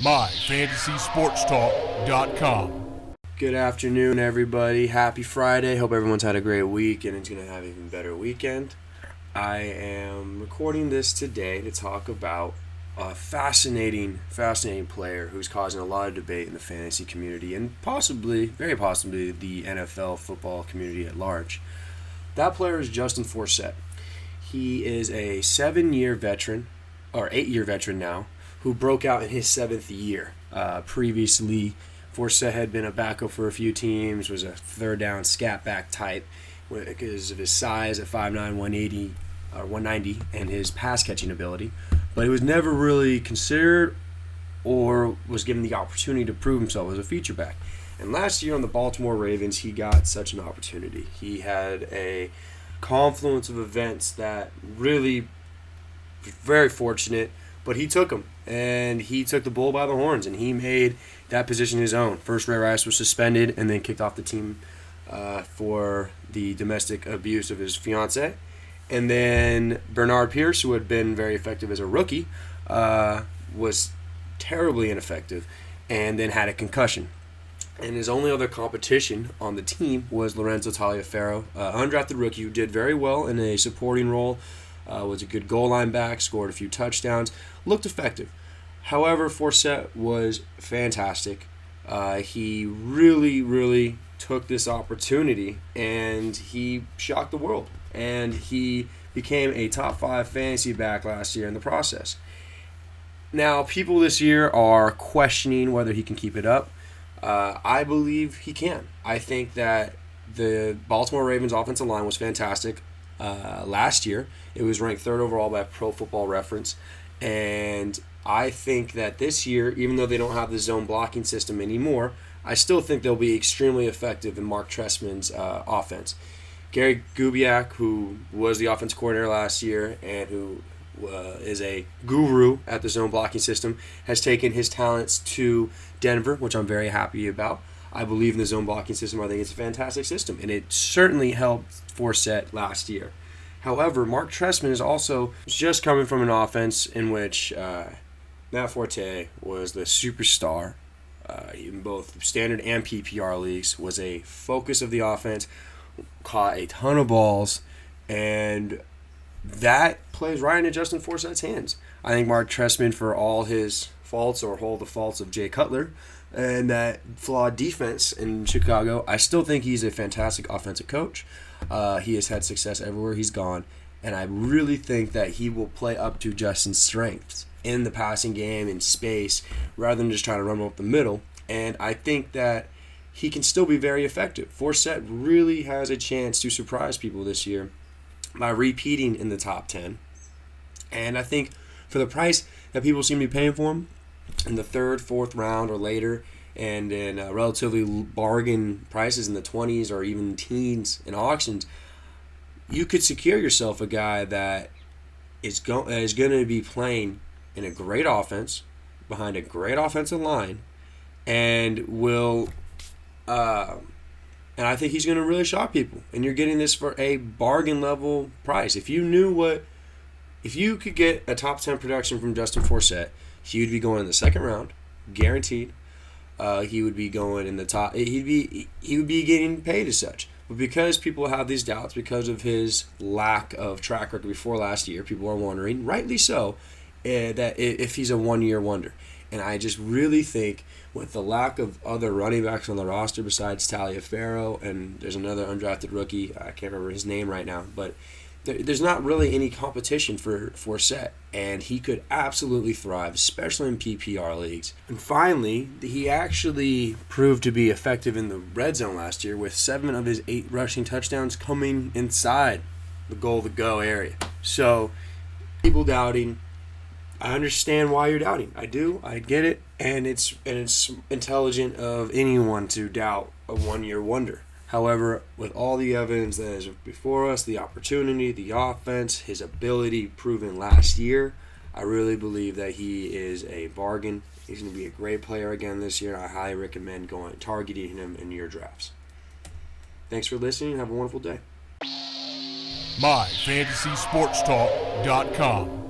MyFantasySportsTalk.com. Good afternoon, everybody. Happy Friday. Hope everyone's had a great week and it's going to have an even better weekend. I am recording this today to talk about a fascinating player who's causing a lot of debate in the fantasy community and very possibly, the NFL football community at large. That player is Justin Forsett. He is a 8-year veteran now, who broke out in his 7th year. Previously, Forsett had been a backup for a few teams, was a third down scat back type because of his size at 5'9", 190, and his pass catching ability. But he was never really considered or was given the opportunity to prove himself as a feature back. And last year on the Baltimore Ravens, he got such an opportunity. He had a confluence of events that really was very fortunate, but he took them. And he took the bull by the horns, and he made that position his own. First, Ray Rice was suspended and then kicked off the team for the domestic abuse of his fiancée. And then Bernard Pierce, who had been very effective as a rookie, was terribly ineffective and then had a concussion. And his only other competition on the team was Lorenzo Taliaferro, undrafted rookie who did very well in a supporting role, was a good goal line back, scored a few touchdowns, looked effective. However, Forsett was fantastic. He really took this opportunity and he shocked the world. And he became a top 5 fantasy back last year in the process. Now, people this year are questioning whether he can keep it up. I believe he can. I think that the Baltimore Ravens offensive line was fantastic last year. It was ranked 3rd overall by Pro Football Reference. And I think that this year, even though they don't have the zone blocking system anymore, I still think they'll be extremely effective in Mark Trestman's offense. Gary Kubiak, who was the offense coordinator last year and who is a guru at the zone blocking system, has taken his talents to Denver, which I'm very happy about. I believe in the zone blocking system. I think it's a fantastic system, and it certainly helped Forsett last year. However, Mark Trestman is also just coming from an offense in which Matt Forte was the superstar in both standard and PPR leagues, was a focus of the offense, caught a ton of balls, and that plays right into Justin Forsett's hands. I think Mark Trestman, for all his faults or all the faults of Jay Cutler and that flawed defense in Chicago, I still think he's a fantastic offensive coach. He has had success everywhere he's gone, and I really think that he will play up to Justin's strengths in the passing game, in space, rather than just trying to run up the middle. And I think that he can still be very effective. Forsett really has a chance to surprise people this year by repeating in the top 10. And I think for the price that people seem to be paying for him in the 3rd, 4th round or later, and in relatively bargain prices in the 20s or even teens in auctions, you could secure yourself a guy that is going to be playing in a great offense, behind a great offensive line, and will, and I think he's going to really shock people. And you're getting this for a bargain level price. If you could get a top 10 production from Justin Forsett, he would be going in the 2nd round, guaranteed. He would be going in the top. He would be getting paid as such. But because people have these doubts because of his lack of track record before last year, people are wondering, rightly so, that if he's a one-year wonder. And I just really think with the lack of other running backs on the roster besides Taliaferro, and there's another undrafted rookie, I can't remember his name right now, but there's not really any competition for Forsett, and he could absolutely thrive, especially in PPR leagues. And finally, he actually proved to be effective in the red zone last year, with 7 of his 8 rushing touchdowns coming inside the goal-to-go area. So, people doubting, I understand why you're doubting. I do. I get it. And it's intelligent of anyone to doubt a one-year wonder. However, with all the evidence that is before us, the opportunity, the offense, his ability proven last year, I really believe that he is a bargain. He's going to be a great player again this year. I highly recommend targeting him in your drafts. Thanks for listening. Have a wonderful day. MyFantasySportsTalk.com